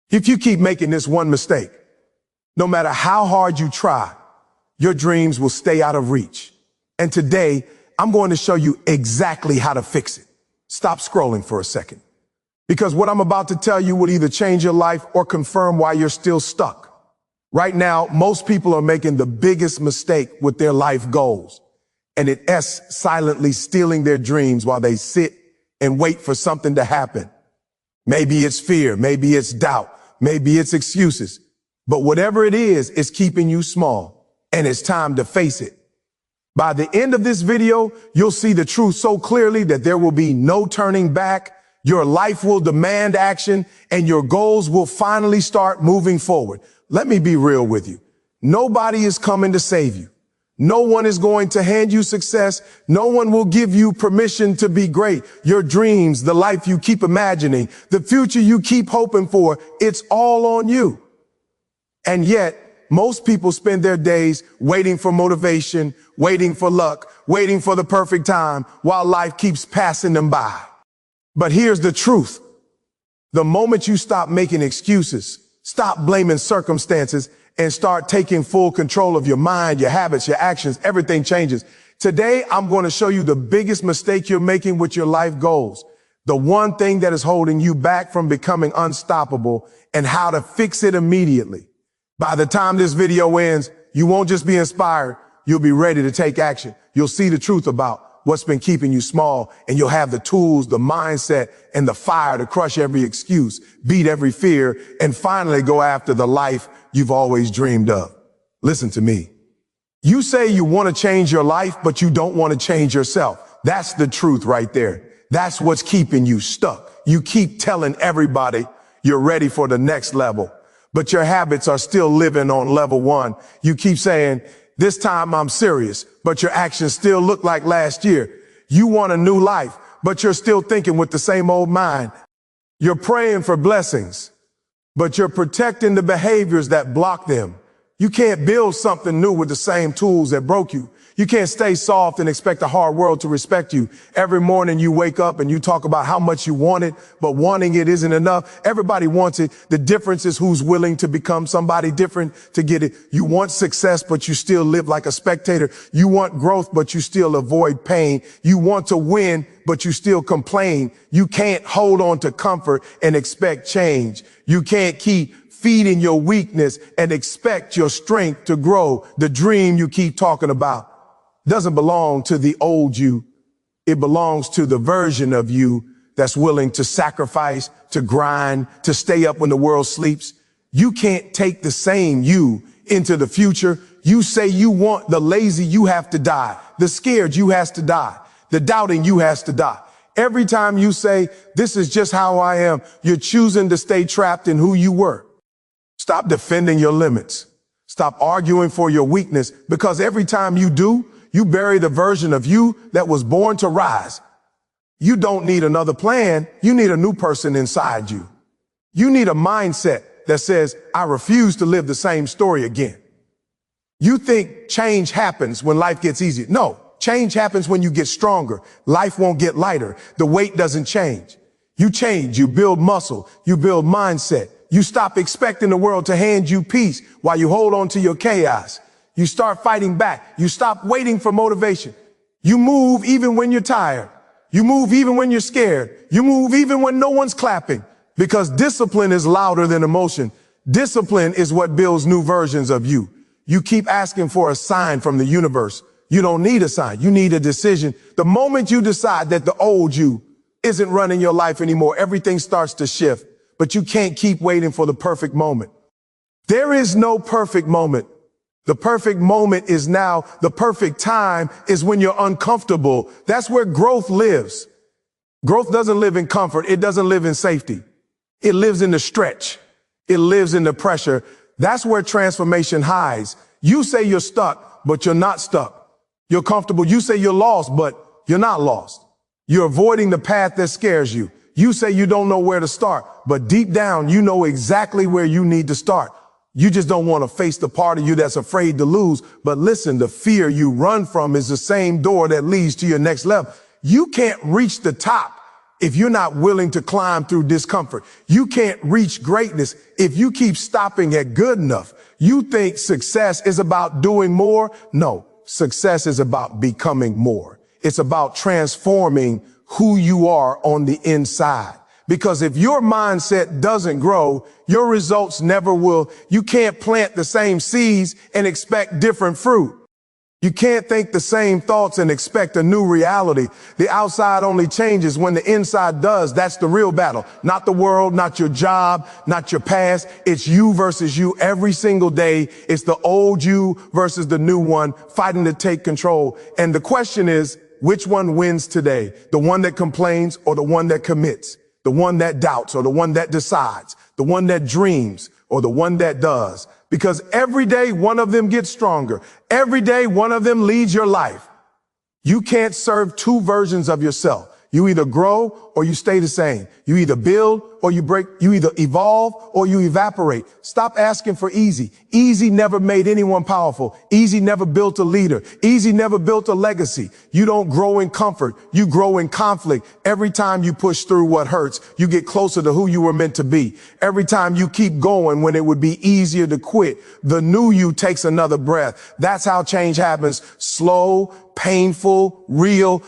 If you keep making this one mistake, no matter how hard you try, your dreams will stay out of reach. And today, I'm going to show you exactly how to fix it. Stop scrolling for a second, because what I'm about to tell you will either change your life or confirm why you're still stuck. Right now, most people are making the biggest mistake with their life goals, and it's silently stealing their dreams while they sit and wait for something to happen. Maybe it's fear, maybe it's doubt, maybe it's excuses, but whatever it is keeping you small, and it's time to face it. By the end of this video, you'll see the truth so clearly that there will be no turning back. Your life will demand action, and your goals will finally start moving forward. Let me be real with you. Nobody is coming to save you. No one is going to hand you success. No one will give you permission to be great. Your dreams, the life you keep imagining, the future you keep hoping for, it's all on you. And yet, most people spend their days waiting for motivation, waiting for luck, waiting for the perfect time, while life keeps passing them by. But here's the truth. The moment you stop making excuses, stop blaming circumstances, and start taking full control of your mind, your habits, your actions, everything changes. Today, I'm going to show you the biggest mistake you're making with your life goals, the one thing that is holding you back from becoming unstoppable, and how to fix it immediately. By the time this video ends, you won't just be inspired, you'll be ready to take action. You'll see the truth about what's been keeping you small, and you'll have the tools, the mindset, and the fire to crush every excuse, beat every fear, and finally go after the life you've always dreamed of. Listen to me. You say you want to change your life, but you don't want to change yourself. That's the truth right there. That's what's keeping you stuck. You keep telling everybody you're ready for the next level, but your habits are still living on level one. You keep saying, this time I'm serious, but your actions still look like last year. You want a new life, but you're still thinking with the same old mind. You're praying for blessings, but you're protecting the behaviors that block them. You can't build something new with the same tools that broke you. You can't stay soft and expect a hard world to respect you. Every morning you wake up and you talk about how much you want it, but wanting it isn't enough. Everybody wants it. The difference is who's willing to become somebody different to get it. You want success, but you still live like a spectator. You want growth, but you still avoid pain. You want to win, but you still complain. You can't hold on to comfort and expect change. You can't keep feeding your weakness and expect your strength to grow. The dream you keep talking about doesn't belong to the old you. It belongs to the version of you that's willing to sacrifice, to grind, to stay up when the world sleeps. You can't take the same you into the future. You say you want the lazy, you have to die. The scared, you has to die. The doubting, you has to die. Every time you say, this is just how I am, you're choosing to stay trapped in who you were. Stop defending your limits. Stop arguing for your weakness, because every time you do, you bury the version of you that was born to rise. You don't need another plan. You need a new person inside you. You need a mindset that says, I refuse to live the same story again. You think change happens when life gets easier. No, change happens when you get stronger. Life won't get lighter. The weight doesn't change. You change, you build muscle, you build mindset. You stop expecting the world to hand you peace while you hold on to your chaos. You start fighting back. You stop waiting for motivation. You move even when you're tired. You move even when you're scared. You move even when no one's clapping, because discipline is louder than emotion. Discipline is what builds new versions of you. You keep asking for a sign from the universe. You don't need a sign. You need a decision. The moment you decide that the old you isn't running your life anymore, everything starts to shift, but you can't keep waiting for the perfect moment. There is no perfect moment. The perfect moment is now. The perfect time is when you're uncomfortable. That's where growth lives. Growth doesn't live in comfort. It doesn't live in safety. It lives in the stretch. It lives in the pressure. That's where transformation hides. You say you're stuck, but you're not stuck. You're comfortable. You say you're lost, but you're not lost. You're avoiding the path that scares you. You say you don't know where to start, but deep down, you know exactly where you need to start. You just don't want to face the part of you that's afraid to lose. But listen, the fear you run from is the same door that leads to your next level. You can't reach the top if you're not willing to climb through discomfort. You can't reach greatness if you keep stopping at good enough. You think success is about doing more? No, success is about becoming more. It's about transforming who you are on the inside. Because if your mindset doesn't grow, your results never will. You can't plant the same seeds and expect different fruit. You can't think the same thoughts and expect a new reality. The outside only changes when the inside does. That's the real battle. Not the world, not your job, not your past. It's you versus you every single day. It's the old you versus the new one fighting to take control. And the question is, which one wins today? The one that complains or the one that commits? The one that doubts or the one that decides? The one that dreams or the one that does? Because every day one of them gets stronger. Every day one of them leads your life. You can't serve two versions of yourself. You either grow or you stay the same. You either build or you break. You either evolve or you evaporate. Stop asking for easy. Easy never made anyone powerful. Easy never built a leader. Easy never built a legacy. You don't grow in comfort. You grow in conflict. Every time you push through what hurts, you get closer to who you were meant to be. Every time you keep going when it would be easier to quit, the new you takes another breath. That's how change happens. Slow, painful, real.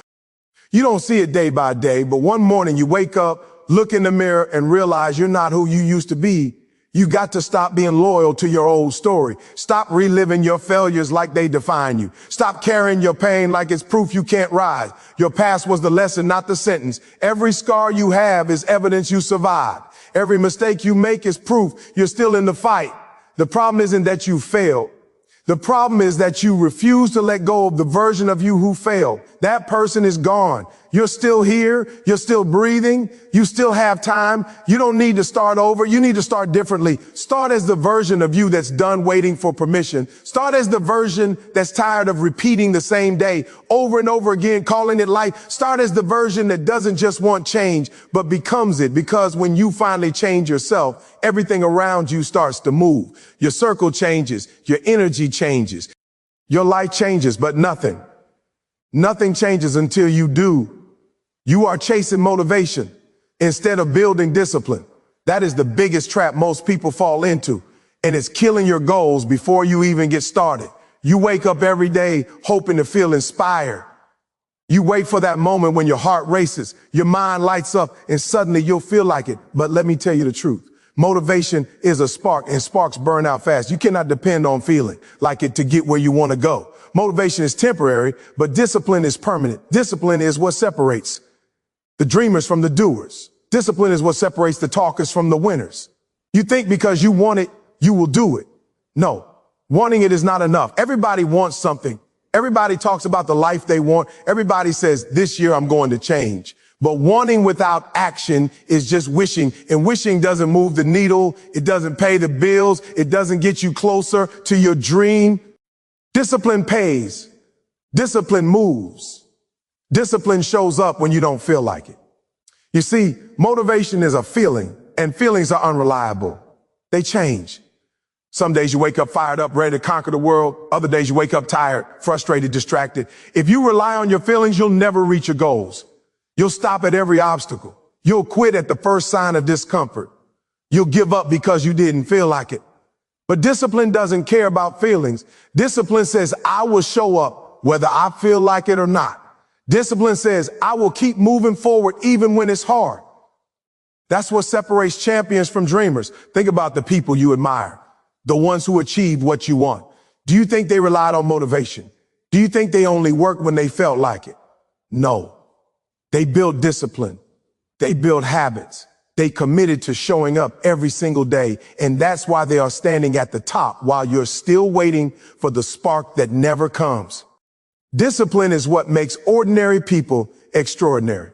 You don't see it day by day, but one morning you wake up, look in the mirror and realize you're not who you used to be. You got to stop being loyal to your old story. Stop reliving your failures like they define you. Stop carrying your pain like it's proof you can't rise. Your past was the lesson, not the sentence. Every scar you have is evidence you survived. Every mistake you make is proof you're still in the fight. The problem isn't that you failed. The problem is that you refuse to let go of the version of you who failed. That person is gone. You're still here. You're still breathing. You still have time. You don't need to start over. You need to start differently. Start as the version of you that's done waiting for permission. Start as the version that's tired of repeating the same day over and over again, calling it life. Start as the version that doesn't just want change, but becomes it. Because when you finally change yourself, everything around you starts to move. Your circle changes. Your energy changes. Your life changes, but nothing changes until you do. You are chasing motivation instead of building discipline. That is the biggest trap most people fall into, and it's killing your goals before you even get started. You wake up every day hoping to feel inspired. You wait for that moment when your heart races, your mind lights up, and suddenly you'll feel like it. But let me tell you the truth. Motivation is a spark, and sparks burn out fast. You cannot depend on feeling like it to get where you want to go. Motivation is temporary, but discipline is permanent. Discipline is what separates the dreamers from the doers. Discipline is what separates the talkers from the winners. You think because you want it, you will do it. No, wanting it is not enough. Everybody wants something. Everybody talks about the life they want. Everybody says, this year I'm going to change. But wanting without action is just wishing, and wishing doesn't move the needle. It doesn't pay the bills. It doesn't get you closer to your dream. Discipline pays. Discipline moves. Discipline shows up when you don't feel like it. You see, motivation is a feeling, and feelings are unreliable. They change. Some days you wake up fired up, ready to conquer the world. Other days you wake up tired, frustrated, distracted. If you rely on your feelings, you'll never reach your goals. You'll stop at every obstacle. You'll quit at the first sign of discomfort. You'll give up because you didn't feel like it. But discipline doesn't care about feelings. Discipline says, I will show up whether I feel like it or not. Discipline says, I will keep moving forward even when it's hard. That's what separates champions from dreamers. Think about the people you admire, the ones who achieved what you want. Do you think they relied on motivation? Do you think they only worked when they felt like it? No. They built discipline. They built habits. They committed to showing up every single day. And that's why they are standing at the top while you're still waiting for the spark that never comes. Discipline is what makes ordinary people extraordinary.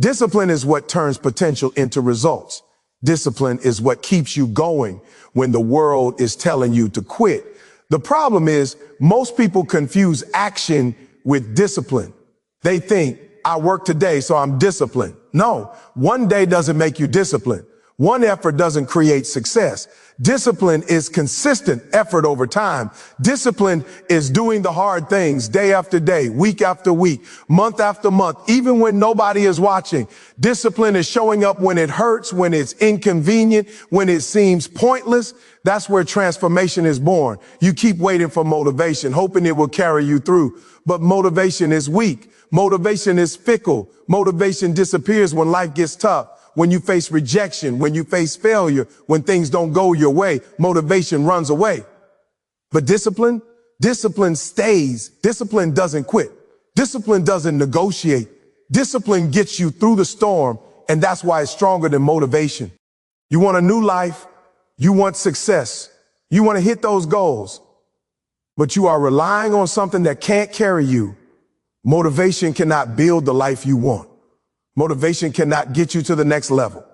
Discipline is what turns potential into results. Discipline is what keeps you going when the world is telling you to quit. The problem is most people confuse action with discipline. They think, I work today, so I'm disciplined. No, one day doesn't make you disciplined. One effort doesn't create success. Discipline is consistent effort over time. Discipline is doing the hard things day after day, week after week, month after month, even when nobody is watching. Discipline is showing up when it hurts, when it's inconvenient, when it seems pointless. That's where transformation is born. You keep waiting for motivation, hoping it will carry you through. But motivation is weak. Motivation is fickle. Motivation disappears when life gets tough. When you face rejection, when you face failure, when things don't go your way, motivation runs away. But discipline stays. Discipline doesn't quit. Discipline doesn't negotiate. Discipline gets you through the storm, and that's why it's stronger than motivation. You want a new life. You want success. You want to hit those goals, but you are relying on something that can't carry you. Motivation cannot build the life you want. Motivation cannot get you to the next level.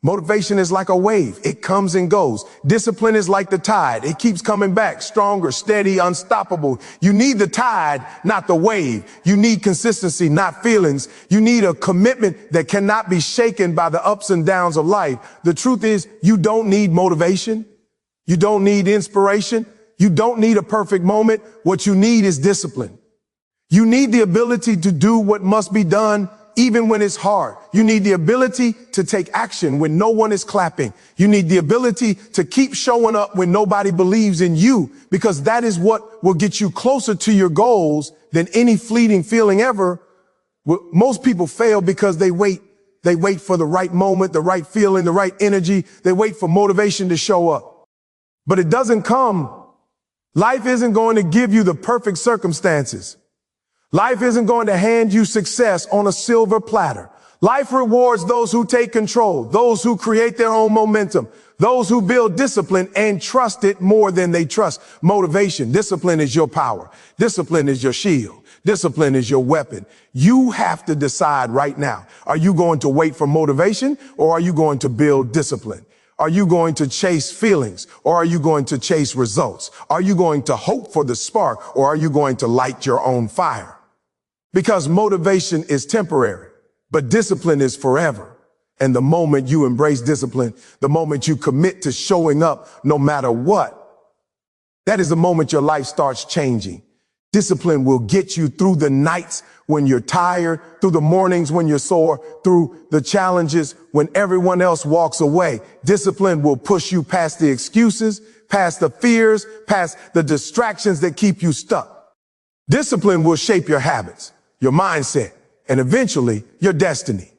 Motivation is like a wave. It comes and goes. Discipline is like the tide. It keeps coming back, stronger, steady, unstoppable. You need the tide, not the wave. You need consistency, not feelings. You need a commitment that cannot be shaken by the ups and downs of life. The truth is, you don't need motivation. You don't need inspiration. You don't need a perfect moment. What you need is discipline. You need the ability to do what must be done even when it's hard. You need the ability to take action when no one is clapping. You need the ability to keep showing up when nobody believes in you, because that is what will get you closer to your goals than any fleeting feeling ever. Most people fail because they wait. They wait for the right moment, the right feeling, the right energy. They wait for motivation to show up. But it doesn't come. Life isn't going to give you the perfect circumstances. Life isn't going to hand you success on a silver platter. Life rewards those who take control, those who create their own momentum, those who build discipline and trust it more than they trust motivation. Discipline is your power. Discipline is your shield. Discipline is your weapon. You have to decide right now. Are you going to wait for motivation, or are you going to build discipline? Are you going to chase feelings, or are you going to chase results? Are you going to hope for the spark, or are you going to light your own fire? Because motivation is temporary, but discipline is forever. And the moment you embrace discipline, the moment you commit to showing up no matter what, that is the moment your life starts changing. Discipline will get you through the nights when you're tired, through the mornings when you're sore, through the challenges when everyone else walks away. Discipline will push you past the excuses, past the fears, past the distractions that keep you stuck. Discipline will shape your habits, your mindset, and eventually your destiny.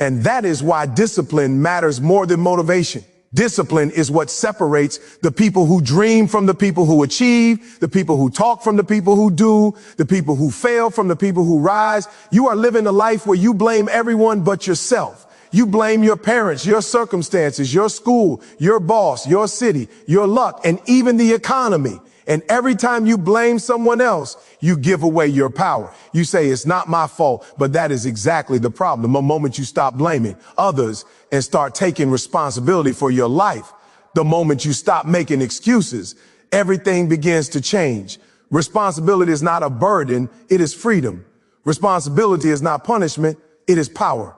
And that is why discipline matters more than motivation. Discipline is what separates the people who dream from the people who achieve, the people who talk from the people who do, the people who fail from the people who rise. You are living a life where you blame everyone but yourself. You blame your parents, your circumstances, your school, your boss, your city, your luck, and even the economy. And every time you blame someone else, you give away your power. You say, it's not my fault, but that is exactly the problem. The moment you stop blaming others and start taking responsibility for your life, the moment you stop making excuses, everything begins to change. Responsibility is not a burden, it is freedom. Responsibility is not punishment, it is power.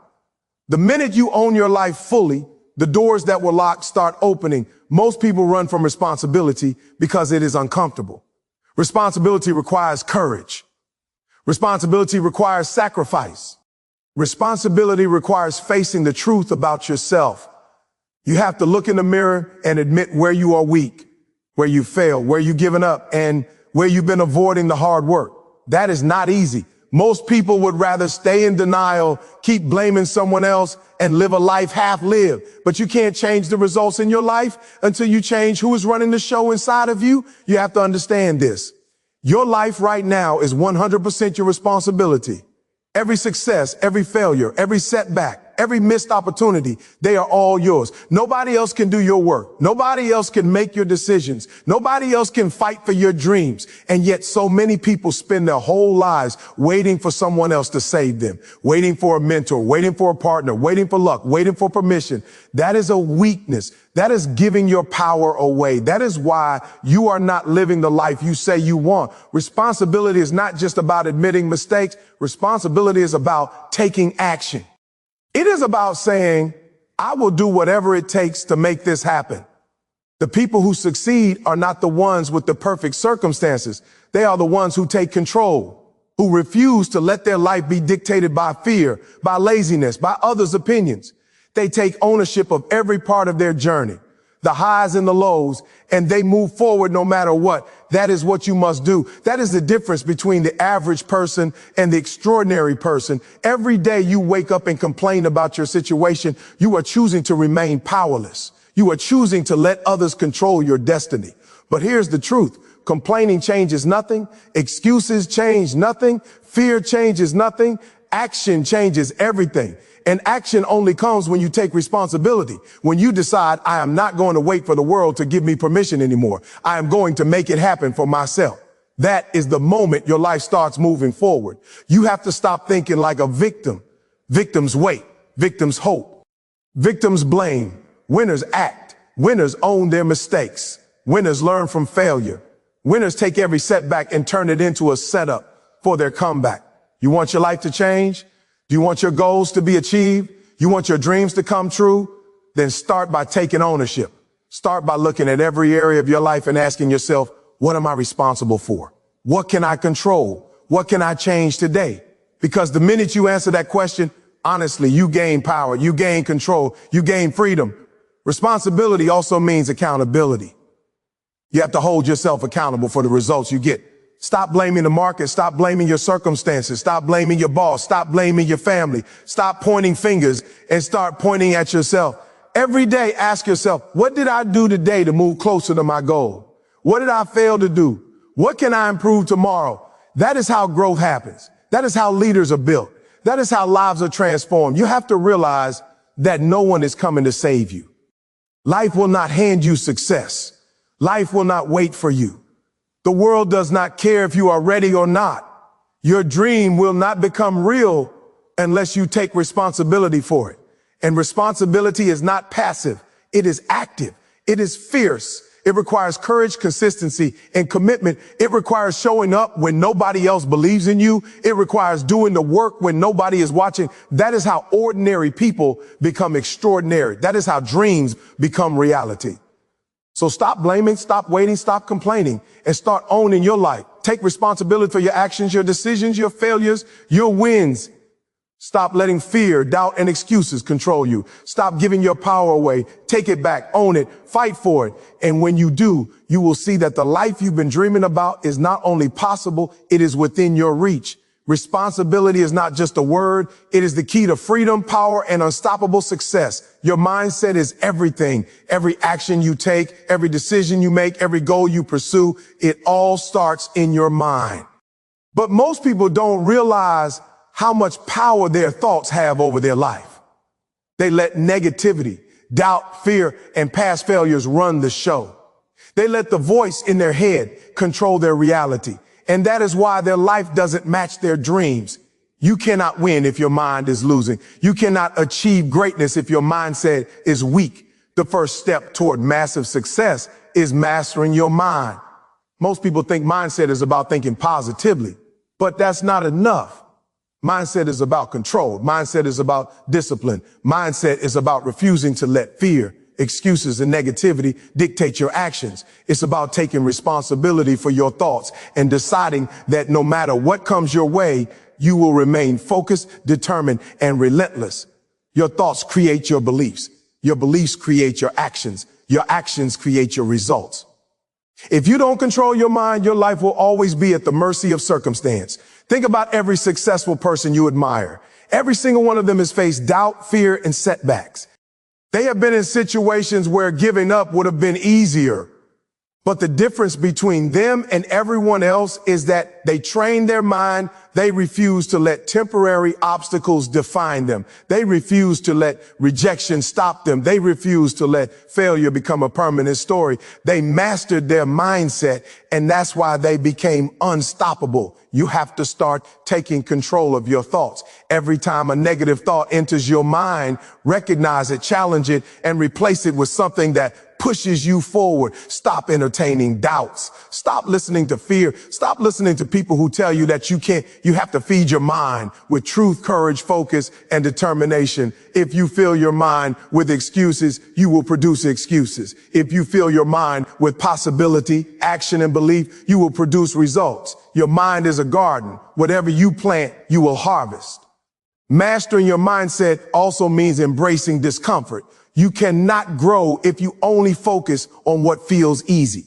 The minute you own your life fully, the doors that were locked start opening. Most people run from responsibility because it is uncomfortable. Responsibility requires courage. Responsibility requires sacrifice. Responsibility requires facing the truth about yourself. You have to look in the mirror and admit where you are weak, where you failed, where you've given up, and where you've been avoiding the hard work. That is not easy. Most people would rather stay in denial, keep blaming someone else, and live a life half-lived. But you can't change the results in your life until you change who is running the show inside of you. You have to understand this. Your life right now is 100% your responsibility. Every success, every failure, every setback, every missed opportunity, they are all yours. Nobody else can do your work. Nobody else can make your decisions. Nobody else can fight for your dreams. And yet so many people spend their whole lives waiting for someone else to save them, waiting for a mentor, waiting for a partner, waiting for luck, waiting for permission. That is a weakness. That is giving your power away. That is why you are not living the life you say you want. Responsibility is not just about admitting mistakes. Responsibility is about taking action. It is about saying, I will do whatever it takes to make this happen. The people who succeed are not the ones with the perfect circumstances. They are the ones who take control, who refuse to let their life be dictated by fear, by laziness, by others' opinions. They take ownership of every part of their journey, the highs and the lows, and they move forward no matter what. That is what you must do. That is the difference between the average person and the extraordinary person. Every day you wake up and complain about your situation, you are choosing to remain powerless. You are choosing to let others control your destiny. But here's the truth. Complaining changes nothing. Excuses change nothing. Fear changes nothing. Action changes everything. And action only comes when you take responsibility. When you decide, I am not going to wait for the world to give me permission anymore. I am going to make it happen for myself. That is the moment your life starts moving forward. You have to stop thinking like a victim. Victims wait. Victims hope. Victims blame. Winners act. Winners own their mistakes. Winners learn from failure. Winners take every setback and turn it into a setup for their comeback. You want your life to change? Do you want your goals to be achieved? You want your dreams to come true? Then start by taking ownership. Start by looking at every area of your life and asking yourself, what am I responsible for? What can I control? What can I change today? Because the minute you answer that question, honestly, you gain power, you gain control, you gain freedom. Responsibility also means accountability. You have to hold yourself accountable for the results you get. Stop blaming the market. Stop blaming your circumstances. Stop blaming your boss. Stop blaming your family. Stop pointing fingers and start pointing at yourself. Every day, ask yourself, what did I do today to move closer to my goal? What did I fail to do? What can I improve tomorrow? That is how growth happens. That is how leaders are built. That is how lives are transformed. You have to realize that no one is coming to save you. Life will not hand you success. Life will not wait for you. The world does not care if you are ready or not. Your dream will not become real unless you take responsibility for it. And responsibility is not passive. It is active. It is fierce. It requires courage, consistency, and commitment. It requires showing up when nobody else believes in you. It requires doing the work when nobody is watching. That is how ordinary people become extraordinary. That is how dreams become reality. So stop blaming, stop waiting, stop complaining, and start owning your life. Take responsibility for your actions, your decisions, your failures, your wins. Stop letting fear, doubt, and excuses control you. Stop giving your power away. Take it back, own it, fight for it. And when you do, you will see that the life you've been dreaming about is not only possible, it is within your reach. Responsibility is not just a word. It is the key to freedom, power, and unstoppable success. Your mindset is everything. Every action you take, every decision you make, every goal you pursue, it all starts in your mind. But most people don't realize how much power their thoughts have over their life. They let negativity, doubt, fear, and past failures run the show. They let the voice in their head control their reality. And that is why their life doesn't match their dreams. You cannot win if your mind is losing. You cannot achieve greatness if your mindset is weak. The first step toward massive success is mastering your mind. Most people think mindset is about thinking positively, but that's not enough. Mindset is about control. Mindset is about discipline. Mindset is about refusing to let fear, excuses, and negativity dictate your actions. It's about taking responsibility for your thoughts and deciding that no matter what comes your way, you will remain focused, determined, and relentless. Your thoughts create your beliefs. Your beliefs create your actions. Your actions create your results. If you don't control your mind, your life will always be at the mercy of circumstance. Think about every successful person you admire. Every single one of them has faced doubt, fear, and setbacks. They have been in situations where giving up would have been easier. But the difference between them and everyone else is that they train their mind. They refuse to let temporary obstacles define them. They refuse to let rejection stop them. They refuse to let failure become a permanent story. They mastered their mindset, and that's why they became unstoppable. You have to start taking control of your thoughts. Every time a negative thought enters your mind, recognize it, challenge it, and replace it with something that pushes you forward. Stop entertaining doubts. Stop listening to fear. Stop listening to people who tell you that you can't. You have to feed your mind with truth, courage, focus, and determination. If you fill your mind with excuses, you will produce excuses. If you fill your mind with possibility, action, and belief, you will produce results. Your mind is a garden. Whatever you plant, you will harvest. Mastering your mindset also means embracing discomfort. You cannot grow if you only focus on what feels easy.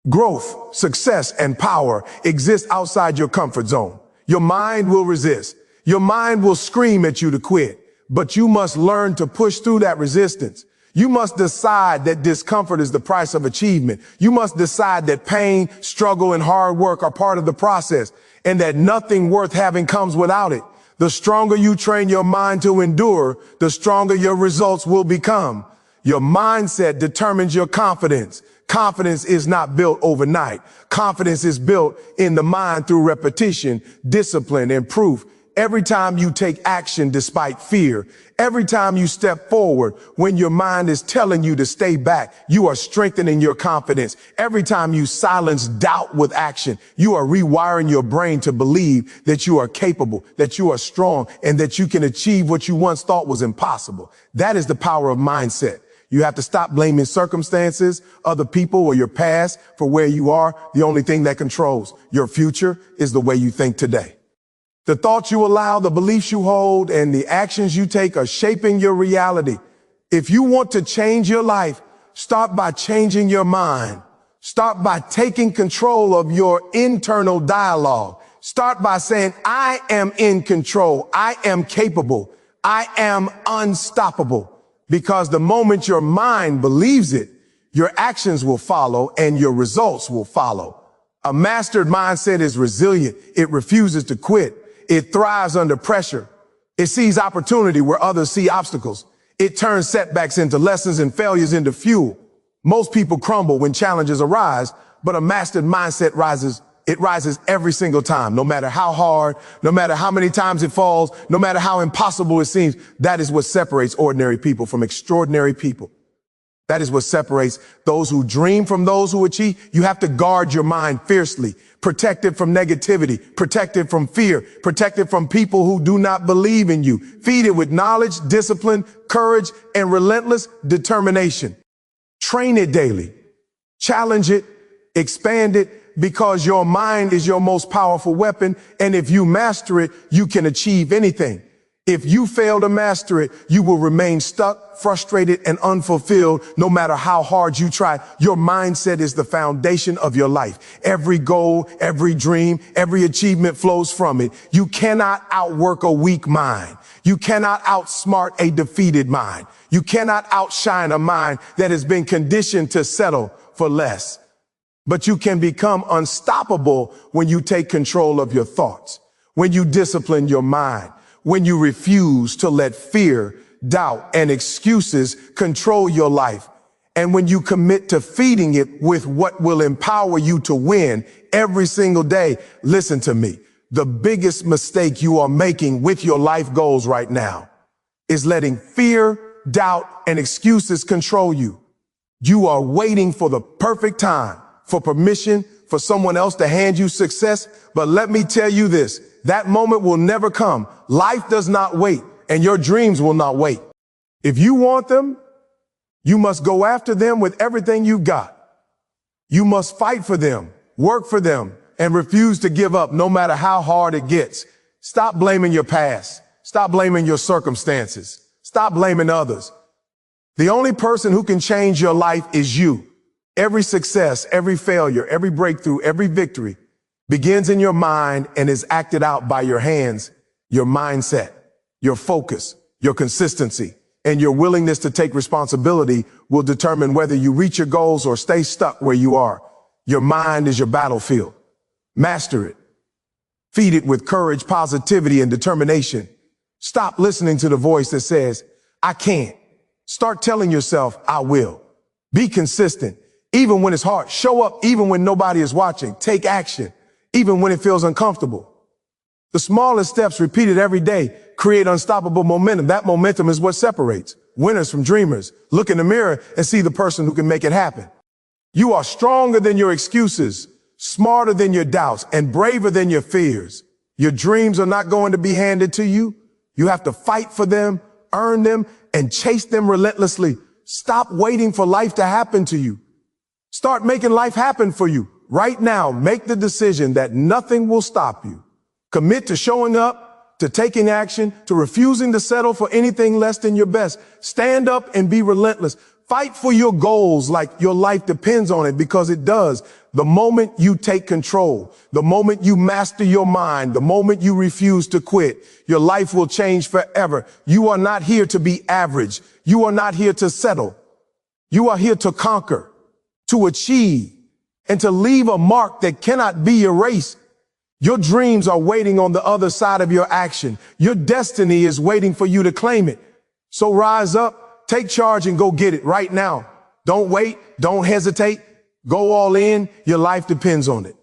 Growth, success, and power exist outside your comfort zone. Your mind will resist. Your mind will scream at you to quit, but you must learn to push through that resistance. You must decide that discomfort is the price of achievement. You must decide that pain, struggle, and hard work are part of the process, and that nothing worth having comes without it. The stronger you train your mind to endure, the stronger your results will become. Your mindset determines your confidence. Confidence is not built overnight. Confidence is built in the mind through repetition, discipline, and proof. Every time you take action despite fear, every time you step forward when your mind is telling you to stay back, you are strengthening your confidence. Every time you silence doubt with action, you are rewiring your brain to believe that you are capable, that you are strong, and that you can achieve what you once thought was impossible. That is the power of mindset. You have to stop blaming circumstances, other people, or your past for where you are. The only thing that controls your future is the way you think today. The thoughts you allow, the beliefs you hold, and the actions you take are shaping your reality. If you want to change your life, start by changing your mind. Start by taking control of your internal dialogue. Start by saying, I am in control. I am capable. I am unstoppable. Because the moment your mind believes it, your actions will follow and your results will follow. A mastered mindset is resilient. It refuses to quit. It thrives under pressure. It sees opportunity where others see obstacles. It turns setbacks into lessons and failures into fuel. Most people crumble when challenges arise, but a mastered mindset rises. It rises every single time, no matter how hard, no matter how many times it falls, no matter how impossible it seems. That is what separates ordinary people from extraordinary people. That is what separates those who dream from those who achieve. You have to guard your mind fiercely, protect it from negativity, protect it from fear, protect it from people who do not believe in you. Feed it with knowledge, discipline, courage, and relentless determination. Train it daily. Challenge it, expand it, because your mind is your most powerful weapon. And if you master it, you can achieve anything. If you fail to master it, you will remain stuck, frustrated, and unfulfilled no matter how hard you try. Your mindset is the foundation of your life. Every goal, every dream, every achievement flows from it. You cannot outwork a weak mind. You cannot outsmart a defeated mind. You cannot outshine a mind that has been conditioned to settle for less. But you can become unstoppable when you take control of your thoughts, when you discipline your mind, when you refuse to let fear, doubt, and excuses control your life, and when you commit to feeding it with what will empower you to win every single day. Listen to me. The biggest mistake you are making with your life goals right now is letting fear, doubt, and excuses control you. You are waiting for the perfect time, for permission, for someone else to hand you success. But let me tell you this, that moment will never come. Life does not wait, and your dreams will not wait. If you want them, you must go after them with everything you've got. You must fight for them, work for them, and refuse to give up no matter how hard it gets. Stop blaming your past. Stop blaming your circumstances. Stop blaming others. The only person who can change your life is you. Every success, every failure, every breakthrough, every victory begins in your mind and is acted out by your hands, your mindset, your focus, your consistency, and your willingness to take responsibility will determine whether you reach your goals or stay stuck where you are. Your mind is your battlefield. Master it. Feed it with courage, positivity, and determination. Stop listening to the voice that says, I can't. Start telling yourself, I will. Be consistent. Even when it's hard, show up even when nobody is watching. Take action, even when it feels uncomfortable. The smallest steps repeated every day create unstoppable momentum. That momentum is what separates winners from dreamers. Look in the mirror and see the person who can make it happen. You are stronger than your excuses, smarter than your doubts, and braver than your fears. Your dreams are not going to be handed to you. You have to fight for them, earn them, and chase them relentlessly. Stop waiting for life to happen to you. Start making life happen for you. Right now, make the decision that nothing will stop you. Commit to showing up, to taking action, to refusing to settle for anything less than your best. Stand up and be relentless. Fight for your goals like your life depends on it, because it does. The moment you take control, the moment you master your mind, the moment you refuse to quit, your life will change forever. You are not here to be average. You are not here to settle. You are here to conquer, to achieve, and to leave a mark that cannot be erased. Your dreams are waiting on the other side of your action. Your destiny is waiting for you to claim it. So rise up, take charge, and go get it right now. Don't wait. Don't hesitate. Go all in. Your life depends on it.